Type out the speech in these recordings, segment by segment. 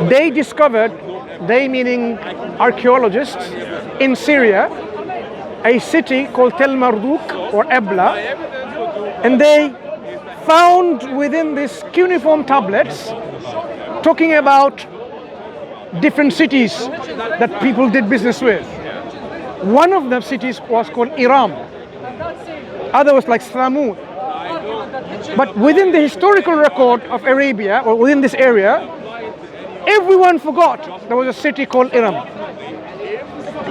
They discovered, they meaning archaeologists, in Syria, a city called Tel Marduk or Ebla, and they found within these cuneiform tablets talking about different cities that people did business with. One of the cities was called Iram, other was like Thamud. But within the historical record of Arabia, or within this area, everyone forgot there was a city called Iram.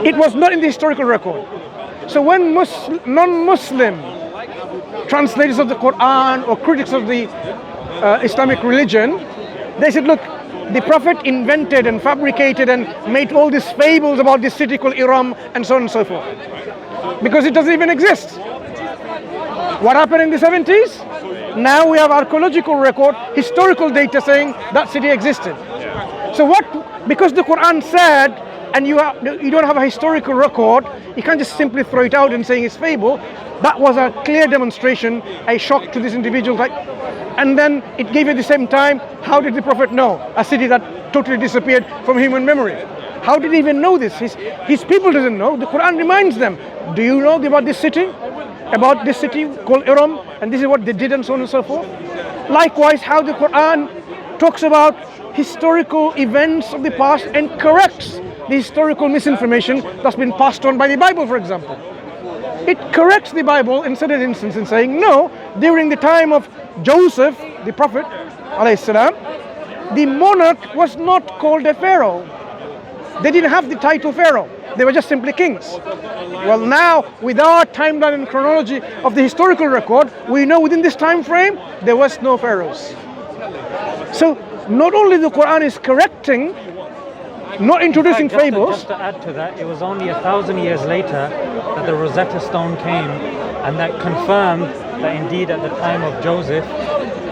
It was not in the historical record. So when non-Muslim translators of the Quran or critics of the Islamic religion, they said, look, the Prophet invented and fabricated and made all these fables about this city called Iram and so on and so forth, because it doesn't even exist. What happened in the 70s? Now we have archaeological record, historical data saying that city existed. So what, because the Quran said, and you don't have a historical record, you can't just simply throw it out and saying it's fable. That was a clear demonstration, a shock to this individual. And then it gave at the same time, how did the Prophet know a city that totally disappeared from human memory? How did he even know this? His people doesn't know. The Quran reminds them, do you know about this city? About this city called Iram, and this is what they did, and so on and so forth. Likewise, how the Quran talks about historical events of the past and corrects the historical misinformation that's been passed on by the Bible, for example. It corrects the Bible in certain instances in saying, no, during the time of Joseph, the Prophet, ﷺ, the monarch was not called a pharaoh. They didn't have the title pharaoh. They were just simply kings. Well, now, with our timeline and chronology of the historical record, we know within this time frame, there was no pharaohs. So, not only the Quran is correcting, not introducing fables. Just to add to that, it was only 1,000 years later that the Rosetta Stone came, and that confirmed that indeed at the time of Joseph,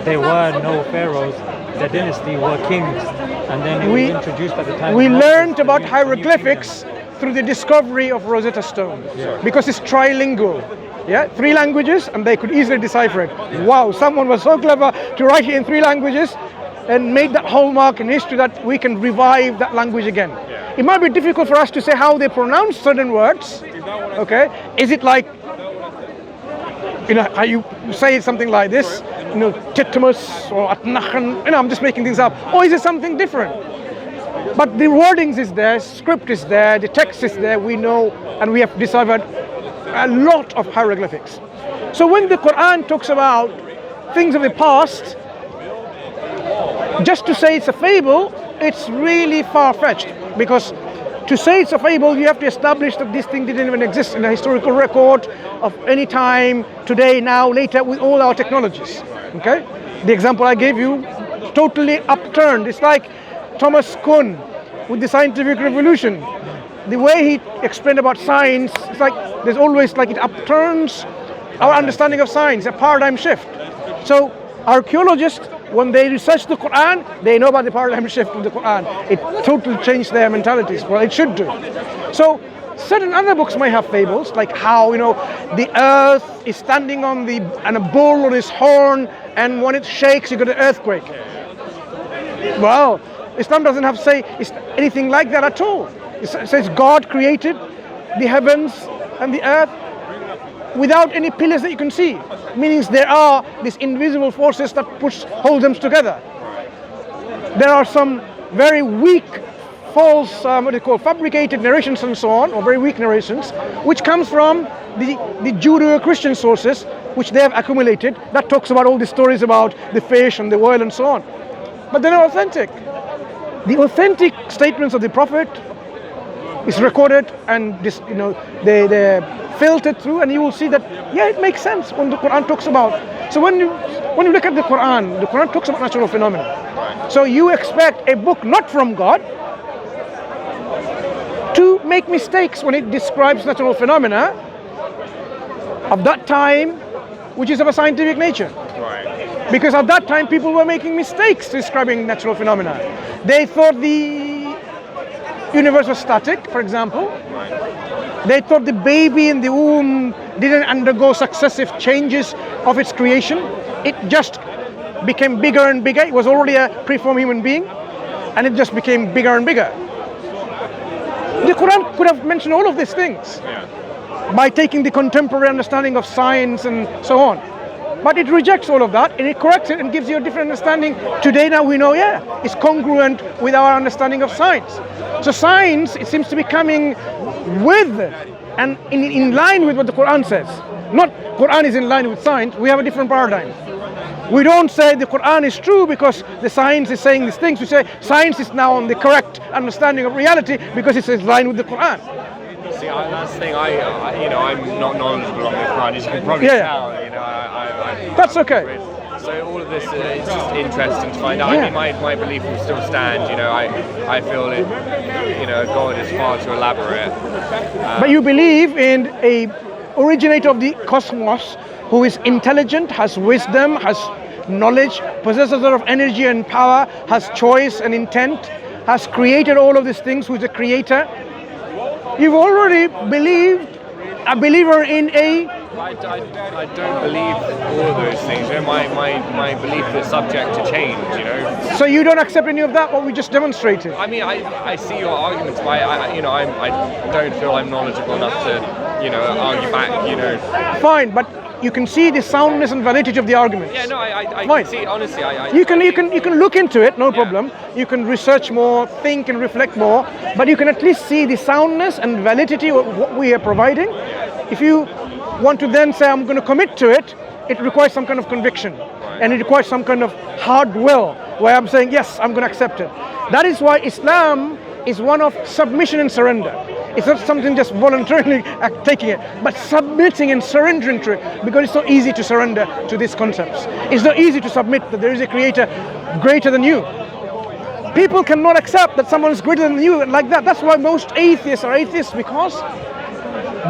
there were no pharaohs. The dynasty were kings, and then it was introduced at the time. We learned about hieroglyphics through the discovery of Rosetta Stone, because it's trilingual. Yeah, 3 languages, and they could easily decipher it. Wow, someone was so clever to write it in 3 languages and made that hallmark in history that we can revive that language again. It might be difficult for us to say how they pronounce certain words. Okay, is it like, how you say something like this, Titmus or Atnachan, I'm just making things up, or is it something different? But the wordings is there, script is there, the text is there, we know, and we have deciphered a lot of hieroglyphics. So when the Quran talks about things of the past, just to say it's a fable, it's really far-fetched, because to say it's a fable, you have to establish that this thing didn't even exist in a historical record of any time, today, now, later, with all our technologies. Okay? The example I gave you, totally upturned. It's like Thomas Kuhn with the scientific revolution. The way he explained about science, it's like there's always like it upturns our understanding of science, a paradigm shift. So archaeologists, when they research the Quran, they know about the paradigm shift of the Quran. It totally changed their mentalities. Well, it should do. So certain other books might have fables, like how the earth is standing on and a bull on his horn, and when it shakes, you get an earthquake. Well, Islam doesn't have to say anything like that at all. It says God created the heavens and the earth without any pillars that you can see. Meaning there are these invisible forces that hold them together. There are some very weak, false, fabricated narrations and so on, or very weak narrations, which comes from the Judeo-Christian sources, which they have accumulated, that talks about all the stories about the fish and the whale and so on. But they're not authentic. The authentic statements of the Prophet is recorded, and they filtered through, and you will see that it makes sense when the Quran talks about. So when you look at the Quran talks about natural phenomena. So you expect a book not from God to make mistakes when it describes natural phenomena of that time, which is of a scientific nature. Because at that time people were making mistakes describing natural phenomena. They thought the universe was static, for example. They thought the baby in the womb didn't undergo successive changes of its creation. It just became bigger and bigger. It was already a preformed human being. and it just became bigger and bigger. The Quran could have mentioned all of these things by taking the contemporary understanding of science and so on. But it rejects all of that and it corrects it and gives you a different understanding. Today now we know, it's congruent with our understanding of science. So science, it seems to be coming with and in line with what the Quran says. Not Quran is in line with science, we have a different paradigm. We don't say the Quran is true because the science is saying these things. We say science is now on the correct understanding of reality because it's in line with the Quran. See, that's the thing. I'm not knowledgeable on the Quran, as you can probably tell. That's okay. So all of this is just interesting to find out. I mean, my belief will still stand. I feel it. God is far too elaborate. But you believe in a originator of the cosmos who is intelligent, has wisdom, has knowledge, possesses a lot of energy and power, has choice and intent, has created all of these things, who is a creator. You've already believed a believer in a... I don't believe all of those things. My belief is subject to change, So you don't accept any of that, what we just demonstrated? I mean, I see your arguments, but I don't feel I'm knowledgeable enough to, argue back, Fine, but you can see the soundness and validity of the arguments. Yeah, no, I can see, honestly, You can look into it, no problem. You can research more, think and reflect more, but you can at least see the soundness and validity of what we are providing. If you want to then say, I'm going to commit to it, it requires some kind of conviction. And it requires some kind of hard will, where I'm saying, yes, I'm going to accept it. That is why Islam is one of submission and surrender. It's not something just voluntarily taking it, but submitting and surrendering to it, because it's not easy to surrender to these concepts. It's not easy to submit that there is a creator greater than you. People cannot accept that someone is greater than you like that. That's why most atheists are atheists, because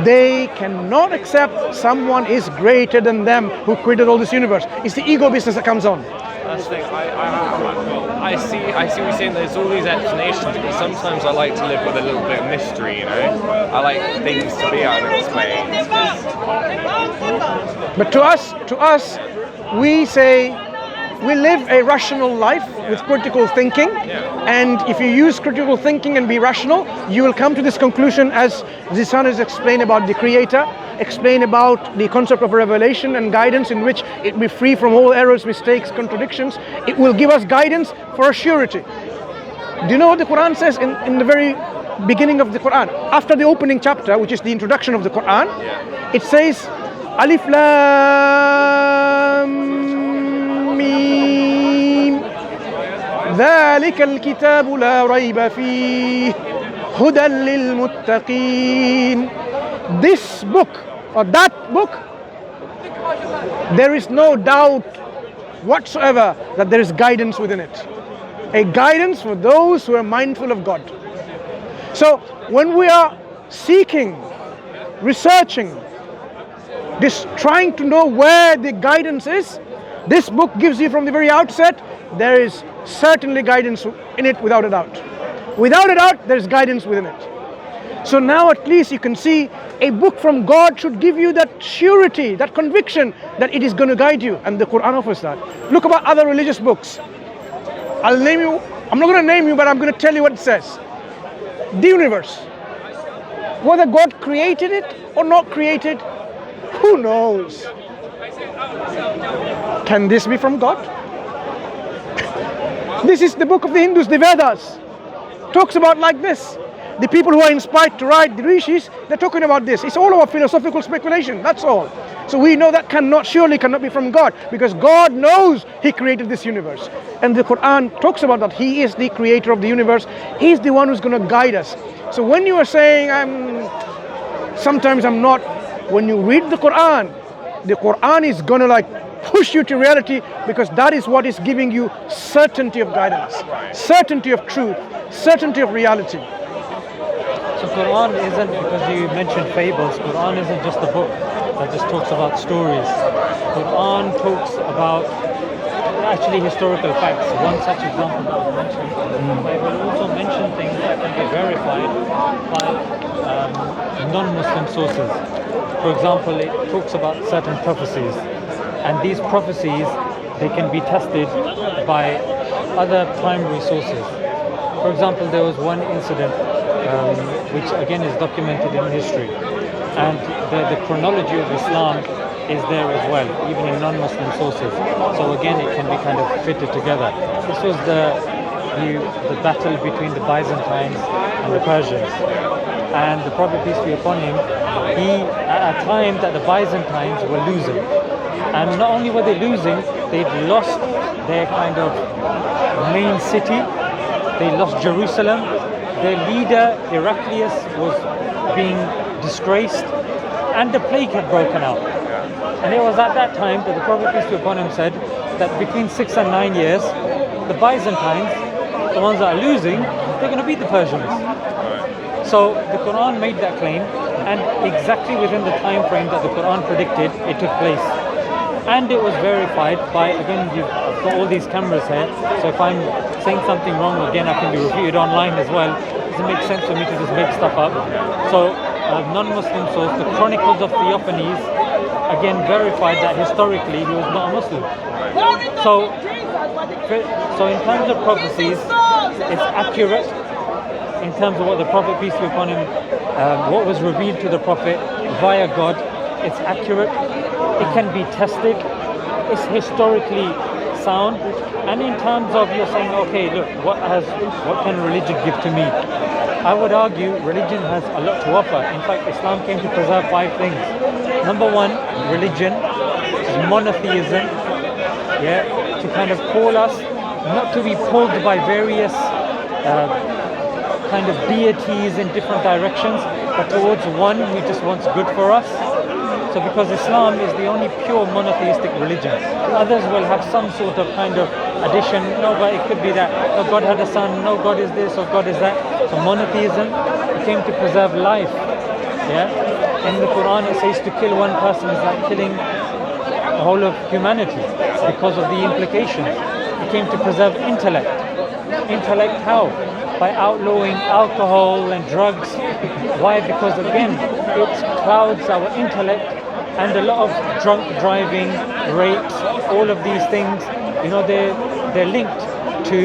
they cannot accept someone is greater than them who created all this universe. It's the ego business that comes on. That's the thing. I see what you're saying. There's all these explanations, but sometimes I like to live with a little bit of mystery. I like things to be unexplained. But to us, we say we live a rational life with critical thinking, and if you use critical thinking and be rational, you will come to this conclusion, as Zisan has explained about the Creator, explain about the concept of revelation and guidance, in which it will be free from all errors, mistakes, contradictions. It will give us guidance for a surety. Do you know what the Quran says in the very beginning of the Quran? After the opening chapter, which is the introduction of the Quran, it says, Alif Lam Mim ذلك الكتاب لا ريب فيه هدى للمتقين. This book, or that book, there is no doubt whatsoever that there is guidance within it. A guidance for those who are mindful of God. So when we are seeking, researching, trying to know where the guidance is, this book gives you from the very outset, there is certainly guidance in it, without a doubt. Without a doubt, there is guidance within it. So now at least you can see a book from God should give you that surety, that conviction that it is going to guide you, and the Quran offers that. Look about other religious books. I'm not going to name you, but I'm going to tell you what it says. The universe, whether God created it or not created, who knows? Can this be from God? This is the book of the Hindus, the Vedas. Talks about like this. The people who are inspired to write, the rishis, they're talking about this. It's all about philosophical speculation, that's all. So we know that surely cannot be from God, because God knows He created this universe. And the Quran talks about that. He is the creator of the universe. He's the one who's going to guide us. So when you are saying, sometimes I'm not, when you read the Quran is going to push you to reality, because that is what is giving you certainty of guidance, certainty of truth, certainty of reality. So Quran isn't, because you mentioned fables, Quran isn't just a book that just talks about stories. Quran talks about actually historical facts. One such example that was mentioned, but it will also mention things that can be verified by non-Muslim sources. For example, it talks about certain prophecies, and these prophecies, they can be tested by other primary sources. For example, there was one incident which again is documented in history, and the chronology of Islam is there as well, even in non-Muslim sources. So again, it can be kind of fitted together. This was the battle between the Byzantines and the Persians. And the Prophet, peace be upon him, he, at a time that the Byzantines were losing. And not only were they losing, they'd lost their kind of main city, they lost Jerusalem, their leader, Heraclius, was being disgraced, and the plague had broken out. And it was at that time that the Prophet, peace be upon him, said that between 6 and 9 years, the Byzantines, the ones that are losing, they're going to beat the Persians. So the Quran made that claim, and exactly within the time frame that the Quran predicted, it took place. And it was verified by, again, you've got all these cameras here, so if I'm saying something wrong, again, I can be reviewed online as well. It doesn't make sense for me to just make stuff up. So non-Muslim source, the Chronicles of Theophanes, again verified that historically he was not a Muslim. So in terms of prophecies, it's accurate. In terms of what the Prophet, peace be upon him, what was revealed to the Prophet via God, it's accurate. It can be tested. It's historically sound. And in terms of you're saying, okay, look, what can religion give to me? I would argue religion has a lot to offer. In fact, Islam came to preserve 5 things. Number 1, religion, which is monotheism. Yeah, to kind of call us not to be pulled by various kind of deities in different directions, but towards one who just wants good for us. So because Islam is the only pure monotheistic religion, others will have some sort of kind of addition. No, but it could be that no, God had a son, no, God is this or God is that. So monotheism came to preserve life. Yeah, in the Quran it says to kill one person is like killing the whole of humanity because of the implications. It came to preserve intellect. Intellect how? By outlawing alcohol and drugs. Why? Because again, it clouds our intellect, and a lot of drunk driving, rapes, all of these things, you know, they're linked to,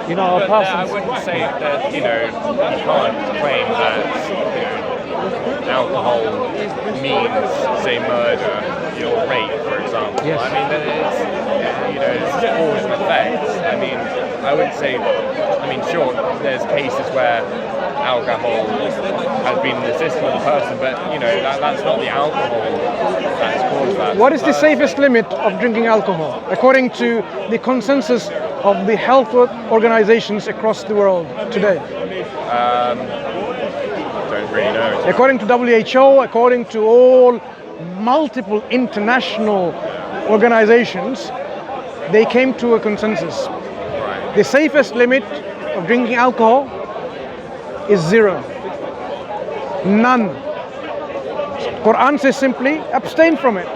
you know, a person's... I wouldn't say that, you know, you can't claim that, alcohol means, say, murder or rape, for example. Yes. I mean, that it's, it's cause and effect. I mean, I would say, sure, there's cases where alcohol has been in the system of the person, but, that's not the alcohol that's caused that. What is the safest limit of drinking alcohol, according to the consensus of the health organizations across the world today? Don't really know. According to WHO, according to all multiple international organizations, they came to a consensus. Right. The safest limit of drinking alcohol is 0. None. Quran says simply abstain from it.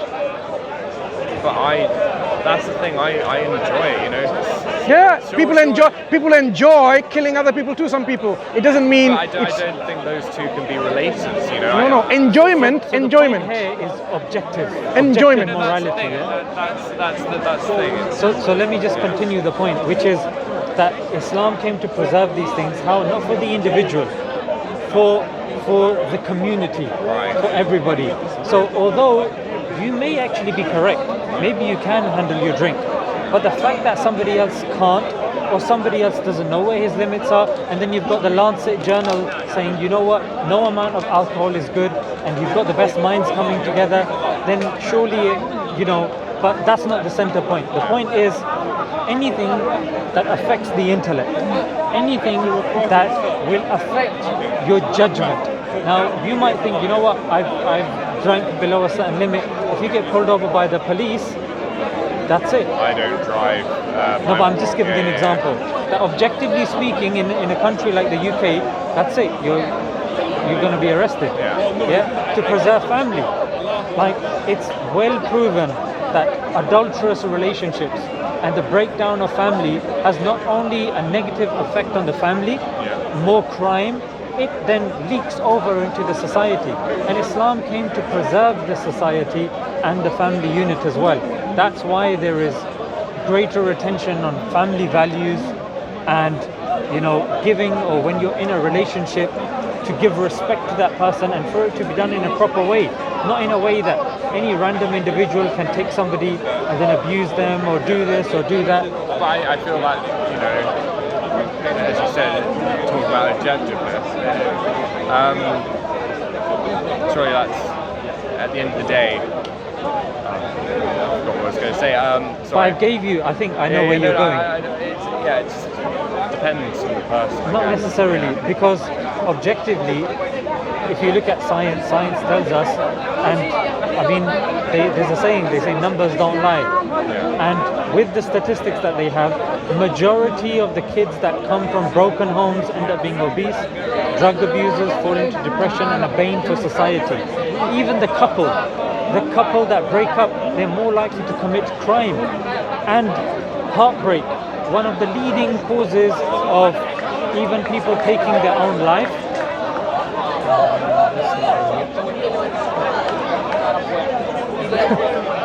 But that's the thing, I enjoy it, Yeah, Sure, people enjoy killing other people too, some people. It doesn't mean But I don't think those two can be related, No, enjoyment. So the point here is objective. Enjoyment. Objective morality. That's the thing. So let me just continue the point, which is that Islam came to preserve these things. How? Not for the individual, for the community, Right. for everybody. So although you may actually be correct, maybe you can handle your drink, but the fact that somebody else can't, or somebody else doesn't know where his limits are, and then you've got the Lancet journal saying, you know what, no amount of alcohol is good, and you've got the best minds coming together, then surely, but that's not the center point. The point is anything that affects the intellect, anything that will affect your judgment. Now, you might think, you know what, I've drank below a certain limit. If you get pulled over by the police, that's it. I don't drive. No, but I'm just giving an example. That objectively speaking, in a country like the UK, that's it. You're going to be arrested. Yeah. To preserve family. Like, it's well proven that adulterous relationships and the breakdown of family has not only a negative effect on the family, more crime, it then leaks over into the society. And Islam came to preserve the society and the family unit as well. That's why there is greater attention on family values and giving, or when you're in a relationship, to give respect to that person and for it to be done in a proper way, not in a way that any random individual can take somebody and then abuse them or do this or do that. But I feel like, as you said, talk about objectiveness. Sorry, that's at the end of the day. I forgot what I was going to say. But I gave you, I think I know where you're going. It just depends on the person. Not necessarily, because objectively, if you look at science tells us, and I mean, there's a saying, they say numbers don't lie. And with the statistics that they have, majority of the kids that come from broken homes end up being obese, drug abusers fall into depression and a bane for society. Even the couple that break up, they're more likely to commit crime. And heartbreak, one of the leading causes of even people taking their own life.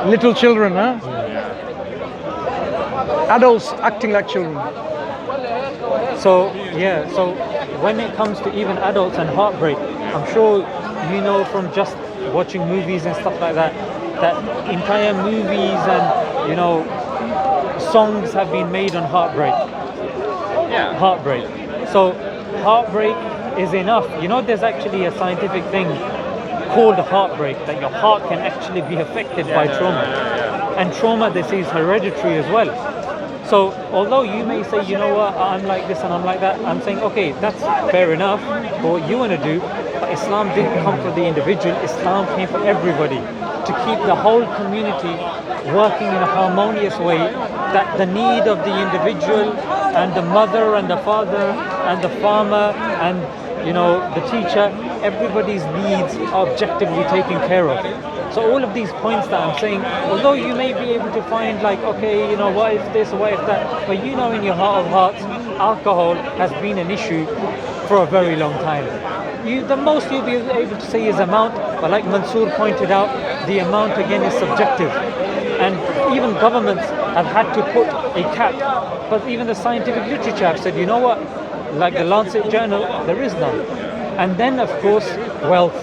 Little children, huh? Adults acting like children. So when it comes to even adults and heartbreak, I'm sure you know from just watching movies and stuff like that, that entire movies and songs have been made on heartbreak. Yeah. Heartbreak. So heartbreak is enough. There's actually a scientific thing called heartbreak, that your heart can actually be affected by trauma. And trauma, they say, is hereditary as well. So although you may say, I'm like this and I'm like that, I'm saying, okay, that's fair enough for what you want to do, but Islam didn't come for the individual, Islam came for everybody, to keep the whole community working in a harmonious way, that the need of the individual and the mother and the father and the farmer and the teacher, everybody's needs are objectively taken care of. So all of these points that I'm saying, although you may be able to find like, okay, what if this, what if that, but in your heart of hearts, alcohol has been an issue for a very long time. The most you'll be able to say is amount, but like Mansur pointed out, the amount again is subjective. And even governments have had to put a cap, but even the scientific literature have said, like the Lancet journal, there is none. And then of course, wealth.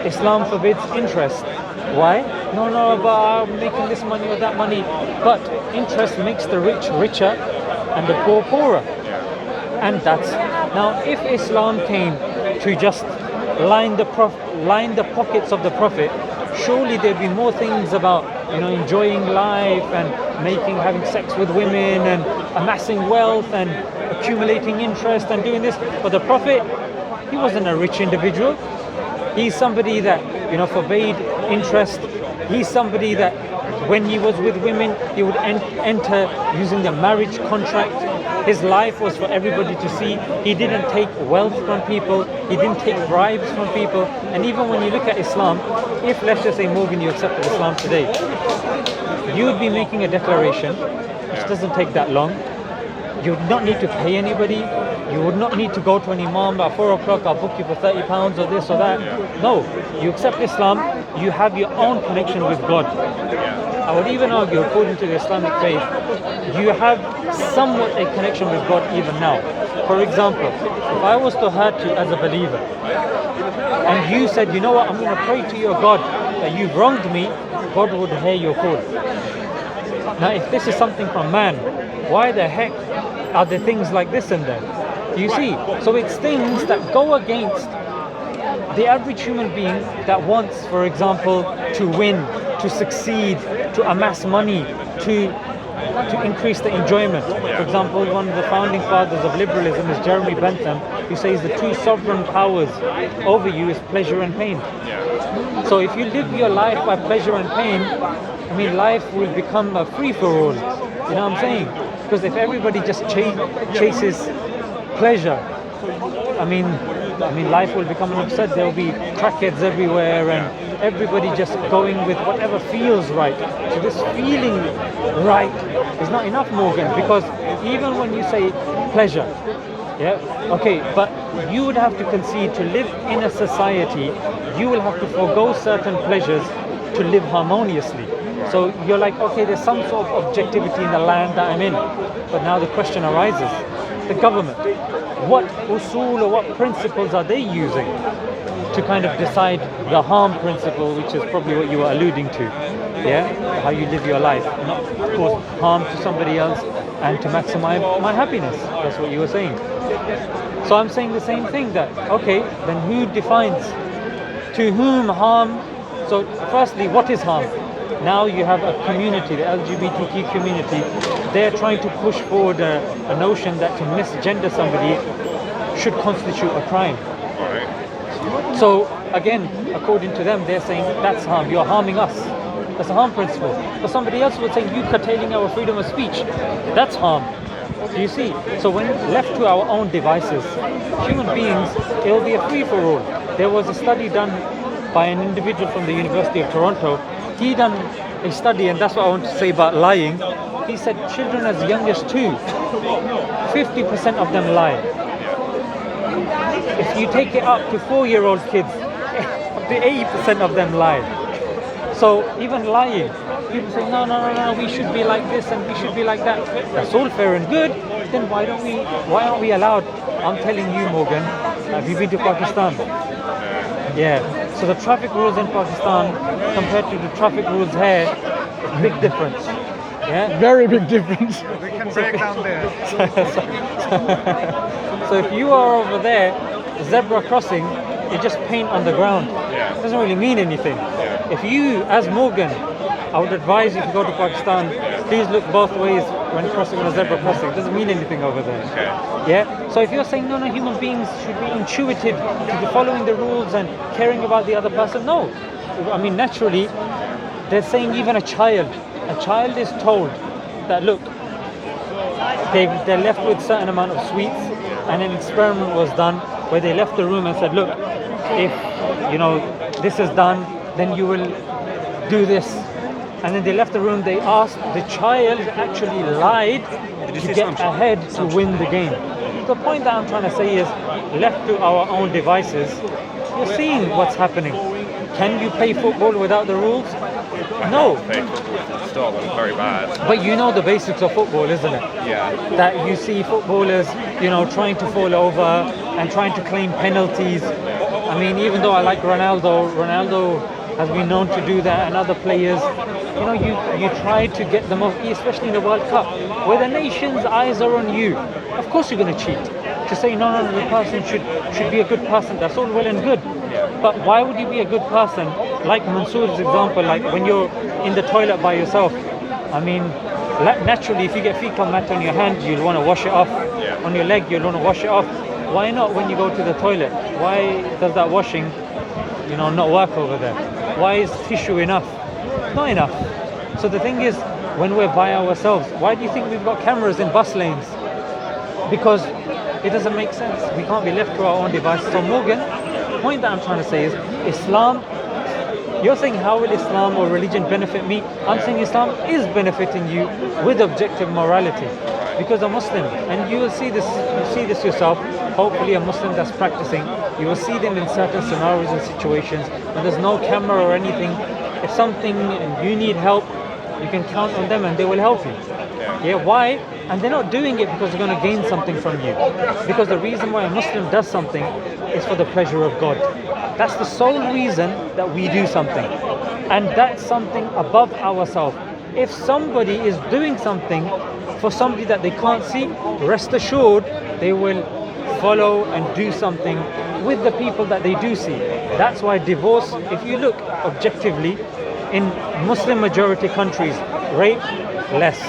Islam forbids interest. Why? No, but I'm making this money or that money. But interest makes the rich richer and the poor poorer. And that's, now if Islam came to just line the pockets of the Prophet, surely there'd be more things about enjoying life and having sex with women and amassing wealth and accumulating interest and doing this. But the Prophet, he wasn't a rich individual. He's somebody that forbade interest. He's somebody that when he was with women, he would enter using the marriage contract. His life was for everybody to see. He didn't take wealth from people. He didn't take bribes from people. And even when you look at Islam, if let's just say Morgan, you accepted Islam today, you would be making a declaration, which doesn't take that long. You would not need to pay anybody. You would not need to go to an imam at 4 o'clock, I'll book you for £30 or this or that. No, you accept Islam, you have your own connection with God. I would even argue, according to the Islamic faith, you have somewhat a connection with God even now. For example, if I was to hurt you as a believer, and you said, I'm going to pray to your God that you've wronged me, God would hear your call. Now, if this is something from man, why the heck are there things like this in there? You see, so it's things that go against the average human being that wants, for example, to win, to succeed, to amass money, to increase the enjoyment. For example, one of the founding fathers of liberalism is Jeremy Bentham, who says the two sovereign powers over you is pleasure and pain. So if you live your life by pleasure and pain, life will become a free-for-all. You know what I'm saying? Because if everybody just chases pleasure, life will become an upset. There will be crackheads everywhere and everybody just going with whatever feels right. So this feeling right is not enough, Morgan, because even when you say pleasure, but you would have to concede to live in a society, you will have to forego certain pleasures to live harmoniously. So you're like, okay, there's some sort of objectivity in the land that I'm in. But now the question arises, the government. What usul or what principles are they using to kind of decide the harm principle, which is probably what you were alluding to, yeah? How you live your life, not of course harm to somebody else and to maximize my happiness. That's what you were saying. So I'm saying the same thing, that, okay, then who defines to whom harm? So firstly, what is harm? Now you have a community, the LGBTQ community, they're trying to push forward a notion that to misgender somebody should constitute a crime. So again, according to them, they're saying that's harm, you're harming us. That's a harm principle. But somebody else would say, you curtailing our freedom of speech, that's harm. Do you see? So when left to our own devices, human beings, it will be a free-for-all. There was a study done by an individual from the University of Toronto. He done a study, and that's what I want to say about lying. He said children as young as 2, 50% of them lie. If you take it up to 4-year-old kids, up to 80% of them lie. So even lying, people say, no, we should be like this and we should be like that. That's all fair and good. Then why aren't we allowed? I'm telling you, Morgan, have you been to Pakistan? Yeah. So the traffic rules in Pakistan compared to the traffic rules here, big difference. Yeah. Very big difference. We can break down there. So if you are over there, zebra crossing, you just paint on the ground. Yeah. It doesn't really mean anything. Yeah. If you, as Morgan, I would advise you to go to Pakistan, please look both ways when crossing on a zebra crossing. It doesn't mean anything over there. Okay. Yeah. So if you're saying no, human beings should be intuited to following the rules and caring about the other person, no. I mean, naturally, they're saying even a child is told that, look, they're left with a certain amount of sweets, and an experiment was done where they left the room and said, look, if this is done, then you will do this. And then they left the room. They asked, the child actually lied to get ahead to win the game. The point that I'm trying to say is, left to our own devices, you're seeing what's happening. Can you play football without the rules? No. Stop, it's very bad. But you know the basics of football, isn't it? Yeah. That you see footballers, trying to fall over and trying to claim penalties. I mean, even though I like Ronaldo has been known to do that, and other players, you try to get them off, especially in the World Cup, where the nation's eyes are on you. Of course you're going to cheat. To say, no, the person should be a good person, that's all well and good. But why would you be a good person? Like Mansur's example, like when you're in the toilet by yourself. I mean, naturally, if you get fecal matter on your hand, you'll want to wash it off. On your leg, you'll want to wash it off. Why not when you go to the toilet? Why does that washing, not work over there? Why is tissue enough? Not enough. So the thing is, when we're by ourselves, why do you think we've got cameras in bus lanes? Because it doesn't make sense. We can't be left to our own devices. So Morgan, the point that I'm trying to say is, Islam, you're saying how will Islam or religion benefit me? I'm saying Islam is benefiting you with objective morality, because a Muslim, and you will see this yourself, hopefully a Muslim that's practicing, you will see them in certain scenarios and situations when there's no camera or anything. If something you need help, you can count on them and they will help you. Yeah, why? And they're not doing it because they're going to gain something from you. Because the reason why a Muslim does something is for the pleasure of God. That's the sole reason that we do something. And that's something above ourselves. If somebody is doing something for somebody that they can't see, rest assured they will follow and do something with the people that they do see. That's why divorce, if you look objectively, in Muslim majority countries, rape, less.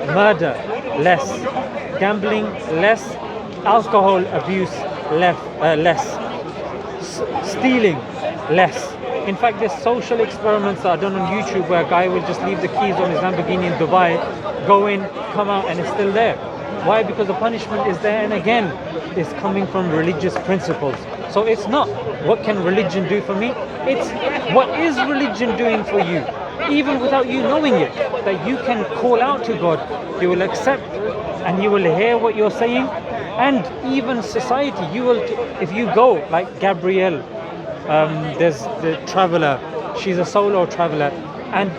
Murder, less. Gambling, less. Alcohol abuse, less. Stealing, less. In fact, there's social experiments that are done on YouTube where a guy will just leave the keys on his Lamborghini in Dubai, go in, come out, and it's still there. Why? Because the punishment is there, and again, it's coming from religious principles. So it's not what can religion do for me, it's what is religion doing for you, even without you knowing it, that you can call out to God, He will accept and He will hear what you're saying. And even society, you will, if you go like Gabrielle, there's the traveler, she's a solo traveler, and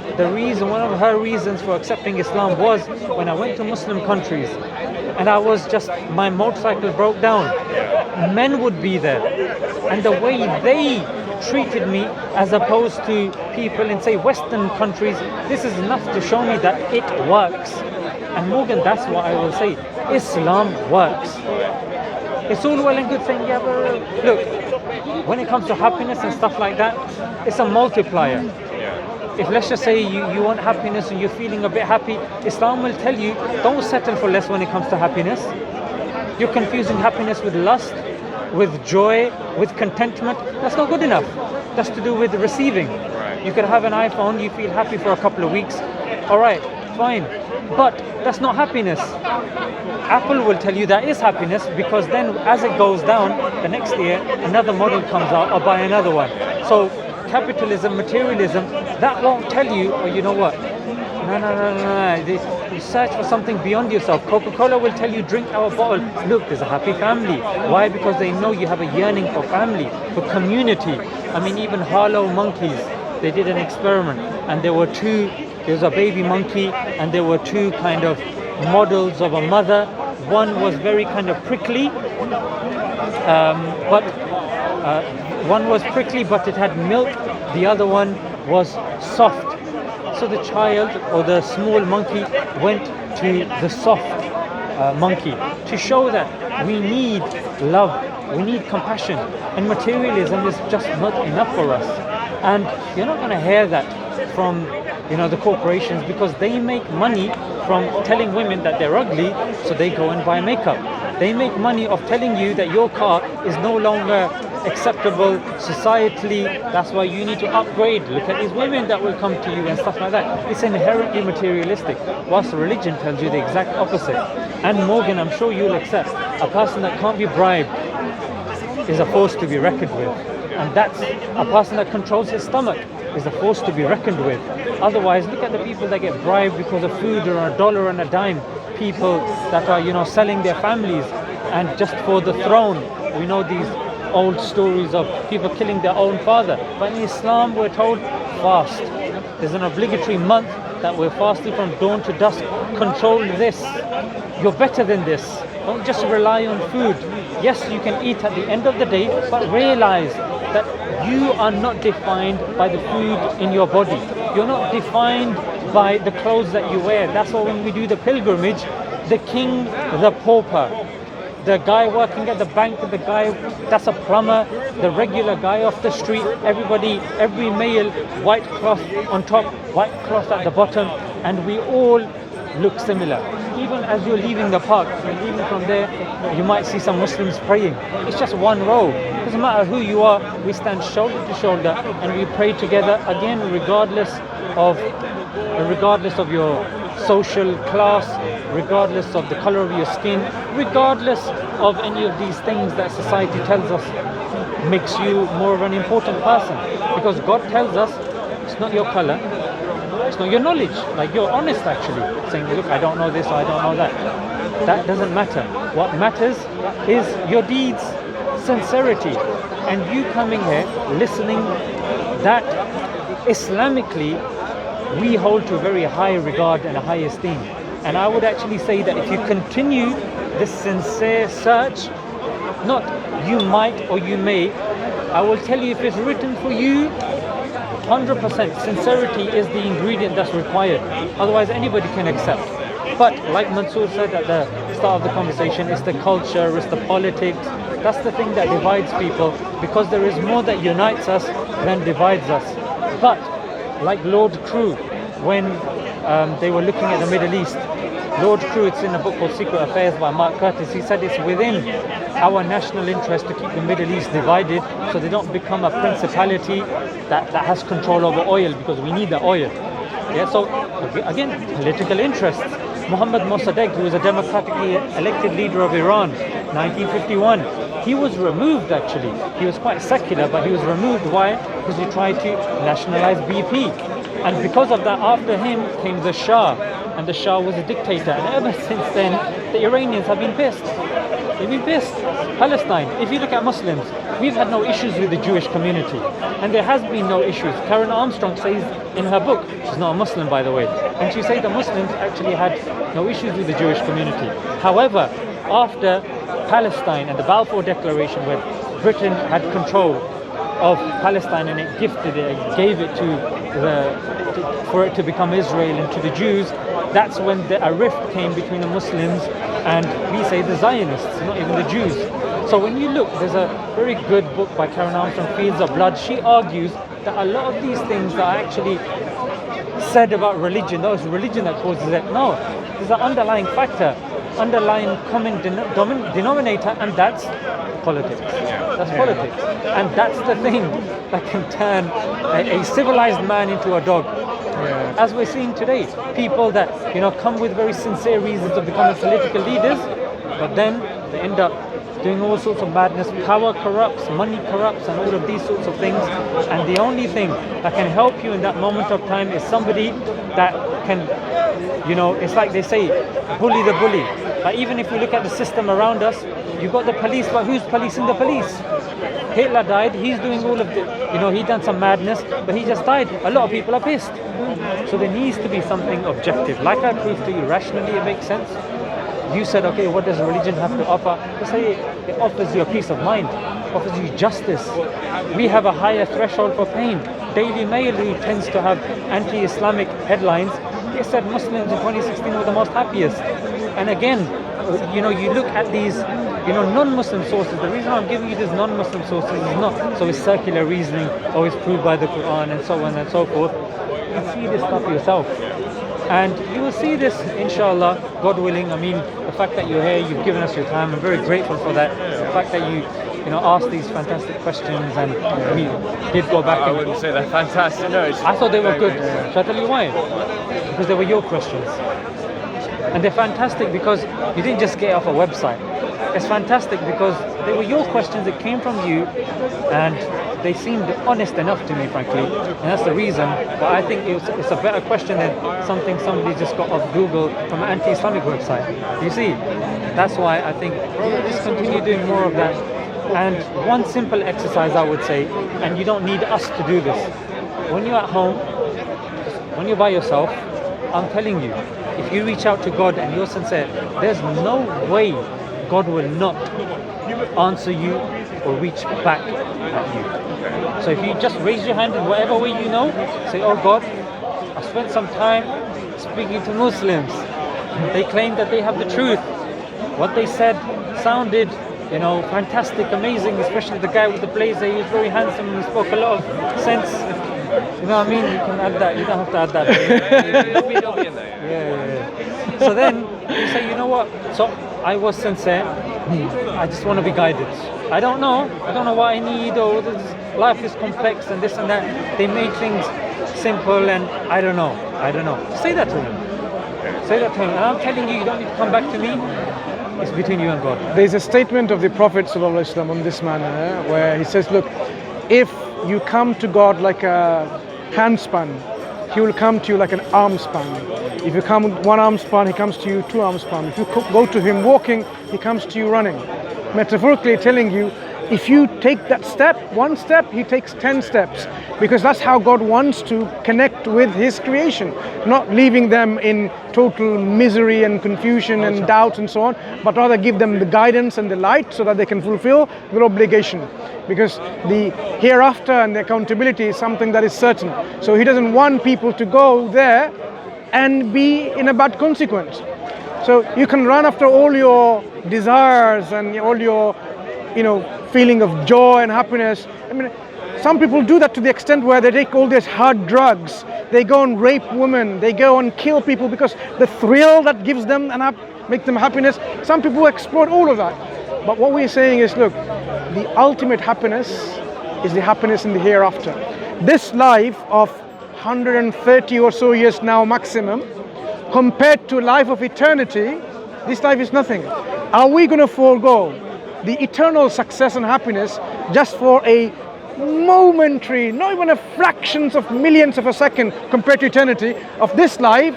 one of her reasons for accepting Islam was, when I went to Muslim countries, and my motorcycle broke down, men would be there. And the way they treated me, as opposed to people in, say, Western countries, this is enough to show me that it works. And Morgan, that's what I will say. Islam works. It's all well and good saying, yeah, but look, when it comes to happiness and stuff like that, it's a multiplier. If, let's just say, you want happiness and you're feeling a bit happy, Islam will tell you, don't settle for less when it comes to happiness. You're confusing happiness with lust, with joy, with contentment. That's not good enough. That's to do with receiving. You could have an iPhone, you feel happy for a couple of weeks. All right, fine. But that's not happiness. Apple will tell you that is happiness, because then as it goes down, the next year, another model comes out, or buy another one. So capitalism, materialism, that won't tell you, oh, you know what? No. You search for something beyond yourself. Coca-Cola will tell you, drink our bottle. Look, there's a happy family. Why? Because they know you have a yearning for family, for community. I mean, even Harlow monkeys, they did an experiment, and there was a baby monkey, and there were two kind of models of a mother. One was very kind of prickly, but it had milk. The other one was soft. So the child, or the small monkey, went to the soft monkey to show that we need love, we need compassion, and materialism is just not enough for us. And you're not going to hear that from the corporations, because they make money from telling women that they're ugly, so they go and buy makeup. They make money of telling you that your car is no longer acceptable societally, that's why you need to upgrade. Look at these women that will come to you and stuff like that. It's inherently materialistic, whilst religion tells you the exact opposite. And Morgan, I'm sure you'll accept, a person that can't be bribed is a force to be reckoned with. And that's a person that controls his stomach is a force to be reckoned with. Otherwise, look at the people that get bribed because of food, or a dollar and a dime. People that are, selling their families, and just for the throne. We know these old stories of people killing their own father. But in Islam, we're told, fast. There's an obligatory month that we're fasting from dawn to dusk. Control this. You're better than this. Don't just rely on food. Yes, you can eat at the end of the day, but realize that you are not defined by the food in your body. You're not defined by the clothes that you wear. That's why when we do the pilgrimage, the king, the pauper, the guy working at the bank, the guy that's a plumber, the regular guy off the street, everybody, every male, white cloth on top, white cloth at the bottom, and we all look similar. Even as you're leaving the park, you're leaving from there, you might see some Muslims praying. It's just one row. It doesn't matter who you are, we stand shoulder to shoulder and we pray together, again, regardless of your social class, regardless of the color of your skin, regardless of any of these things that society tells us makes you more of an important person. Because God tells us it's not your color, it's not your knowledge. Like, you're honest actually, saying, look, I don't know this, or I don't know that. That doesn't matter. What matters is your deeds, sincerity, and you coming here listening. That Islamically we hold to a very high regard and a high esteem. And I would actually say that if you continue this sincere search, not you might or you may, I will tell you, if it's written for you, 100% sincerity is the ingredient that's required. Otherwise anybody can accept. But like Mansur said at the start of the conversation, it's the culture, it's the politics. That's the thing that divides people, because there is more that unites us than divides us. But like Lord Crewe, when they were looking at the Middle East, Lord Crewe, it's in a book called Secret Affairs by Mark Curtis, he said it's within our national interest to keep the Middle East divided so they don't become a principality that has control over oil, because we need the oil. Yeah, so again, political interests. Mohammad Mossadegh, who was a democratically elected leader of Iran, 1951, he was removed actually. He was quite secular, but he was removed. Why? Because he tried to nationalize BP. And because of that, after him came the Shah, and the Shah was a dictator. And ever since then, the Iranians have been pissed. The They've been pissed. Palestine, if you look at Muslims, we've had no issues with the Jewish community. And there has been no issues. Karen Armstrong says in her book, she's not a Muslim by the way, and she says that Muslims actually had no issues with the Jewish community. However, after Palestine and the Balfour Declaration, where Britain had control of Palestine and it gifted it, it gave it for it to become Israel and to the Jews, that's when a rift came between the Muslims and we say the Zionists, not even the Jews. So when you look, there's a very good book by Karen Armstrong, Fields of Blood. She argues that a lot of these things that are actually said about religion, no, it's religion that causes it. No, there's an underlying factor, underlying common denominator, and that's politics. That's politics. And that's the thing that can turn a civilized man into a dog. As we're seeing today, people that come with very sincere reasons of becoming political leaders, but then they end up doing all sorts of madness. Power corrupts, money corrupts, and all of these sorts of things. And the only thing that can help you in that moment of time is somebody that can, it's like they say, bully the bully. Like even if we look at the system around us, you've got the police, but who's policing the police? Hitler died, he's doing all of the, he done some madness, but he just died. A lot of people are pissed. So there needs to be something objective. Like I proved to you, rationally it makes sense. You said, okay, what does religion have to offer? Let's say it offers you a peace of mind, offers you justice. We have a higher threshold for pain. Daily Mail, who tends to have anti-Islamic headlines, they said Muslims in 2016 were the most happiest. And again, you look at these, non-Muslim sources. The reason I'm giving you these non-Muslim sources is not so it's circular reasoning or it's proved by the Quran and so on and so forth. You see this stuff yourself. And you will see this, inshallah, God willing. I mean, the fact that you're here, you've given us your time, I'm very grateful for that. The fact that you asked these fantastic questions, and we did go back. I wouldn't say they're fantastic, no. I thought they were good. Shall I tell you why? Because they were your questions. And they're fantastic because you didn't just get off a website. It's fantastic because they were your questions, it came from you, and they seemed honest enough to me, frankly, and that's the reason. But I think it's a better question than something somebody just got off Google from an anti-Islamic website. You see, that's why I think just continue doing more of that. And one simple exercise I would say, and you don't need us to do this. When you're at home, when you're by yourself, I'm telling you, if you reach out to God and you're sincere, there's no way God will not answer you or reach back at you. So if you just raise your hand in whatever way say, oh God, I spent some time speaking to Muslims. They claim that they have the truth. What they said sounded, fantastic, amazing, especially the guy with the blazer. He was very handsome and he spoke a lot of sense. You know what I mean? You can add that. You don't have to add that. It'll be in there. Yeah. So then you say, you know what? So I was sincere. I just want to be guided. I don't know what I need, or life is complex and this and that. They made things simple, and I don't know. Say that to him. Say that to him. And I'm telling you, you don't need to come back to me. It's between you and God. There's a statement of the Prophet ﷺ on this manner where he says, look, if you come to God like a handspan, He will come to you like an arm span. If you come with one arm span, He comes to you 2 arm span. If you go to Him walking, He comes to you running. Metaphorically telling you, if you take that step, 1 step, He takes 10 steps. Because that's how God wants to connect with His creation. Not leaving them in total misery and confusion and doubt and so on, but rather give them the guidance and the light so that they can fulfill their obligation. Because the hereafter and the accountability is something that is certain. So He doesn't want people to go there and be in a bad consequence. So you can run after all your desires and all your, feeling of joy and happiness. I mean, some people do that to the extent where they take all these hard drugs. They go and rape women. They go and kill people because the thrill that gives them and make them happiness. Some people exploit all of that. But what we're saying is, look, the ultimate happiness is the happiness in the hereafter. This life of 130 or so years now maximum, compared to life of eternity, this life is nothing. Are we going to forego the eternal success and happiness just for a momentary, not even a fractions of millions of a second compared to eternity of this life,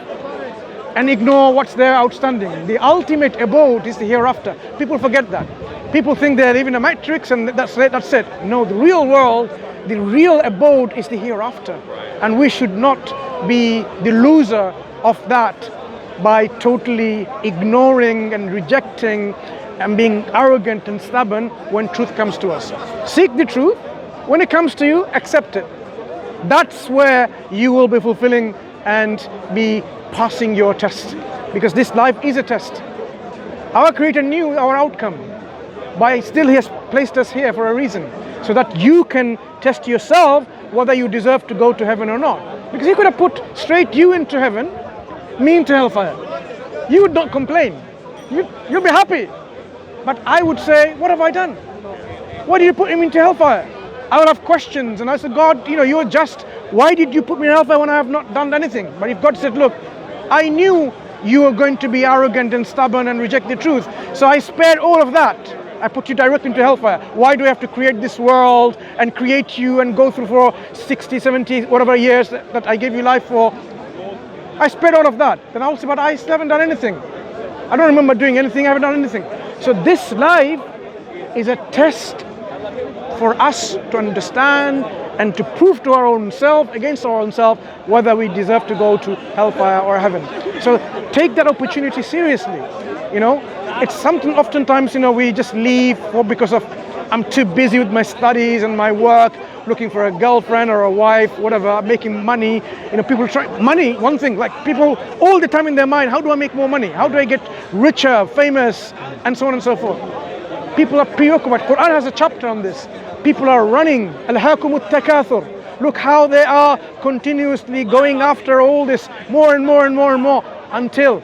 and ignore what's there outstanding. The ultimate abode is the hereafter. People forget that. People think they live in a matrix and that's it. No, the real world, the real abode is the hereafter. And we should not be the loser of that by totally ignoring and rejecting and being arrogant and stubborn when truth comes to us. Seek the truth. When it comes to you, accept it. That's where you will be fulfilling and be passing your test, because this life is a test. Our Creator knew our outcome, but still He has placed us here for a reason, so that you can test yourself whether you deserve to go to heaven or not. Because He could have put straight you into heaven, me into hellfire. You would not complain. You'll be happy. But I would say, what have I done? Why did you put him into hellfire? I would have questions, and I said, God, you're just. Why did you put me in hellfire when I have not done anything? But if God said, look, I knew you were going to be arrogant and stubborn and reject the truth, so I spared all of that. I put you directly into hellfire. Why do I have to create this world and create you and go through for 60, 70, whatever years that I gave you life for? I spared all of that. Then I'll say, but I still haven't done anything. I don't remember doing anything, I haven't done anything. So this life is a test for us to understand and to prove to our own self, against our own self, whether we deserve to go to hellfire or heaven. So take that opportunity seriously. It's something oftentimes, we just leave because of I'm too busy with my studies and my work, looking for a girlfriend or a wife, whatever, making money. People try money, one thing, like people all the time in their mind, how do I make more money? How do I get richer, famous, and so on and so forth. People are preoccupied. Quran has a chapter on this. People are running. Alhaakumut takathur. Look how they are continuously going after all this more and more and more and more until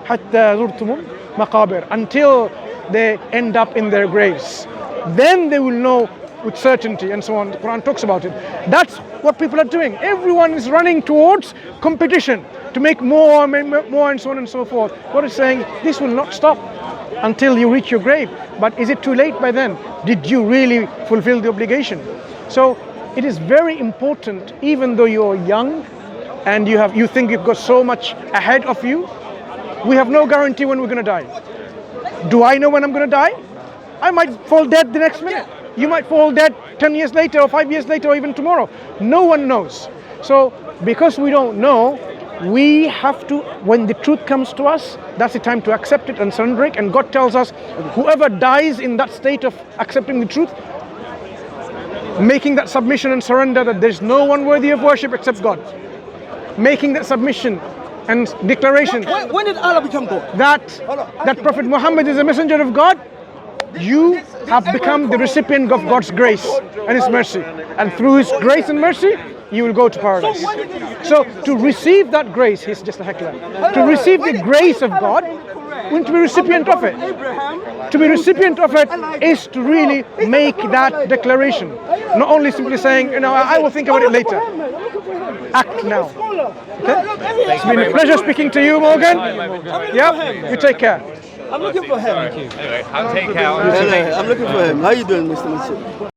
hatta zurtumul maqabir, until they end up in their graves. Then they will know with certainty, and so on. The Quran talks about it. That's what people are doing. Everyone is running towards competition to make more, and so on and so forth. God is saying this will not stop until you reach your grave. But is it too late by then? Did you really fulfill the obligation? So it is very important, even though you're young and you think you've got so much ahead of you, we have no guarantee when we're going to die. Do I know when I'm going to die? I might fall dead the next minute. You might fall dead 10 years later or 5 years later or even tomorrow. No one knows. So because we don't know, we have to, when the truth comes to us, that's the time to accept it and surrender it. And God tells us, whoever dies in that state of accepting the truth, making that submission and surrender that there's no one worthy of worship except God, making that submission and declaration when did Allah become God? that Prophet Muhammad is a messenger of God, you have become the recipient of God's grace and His mercy. And through His grace and mercy, you will go to paradise. So to receive that grace, he's just a heckler. To receive the grace of God, we need to be recipient of it. To be recipient of it is to really make that declaration. Not only simply saying, I will think about it later. Act now. Okay? It's been a pleasure speaking to you, Morgan. Yeah, you take care. I'm looking for him. Anyway, I'll take care. I'm looking for him. How you doing, Mr. Mansur?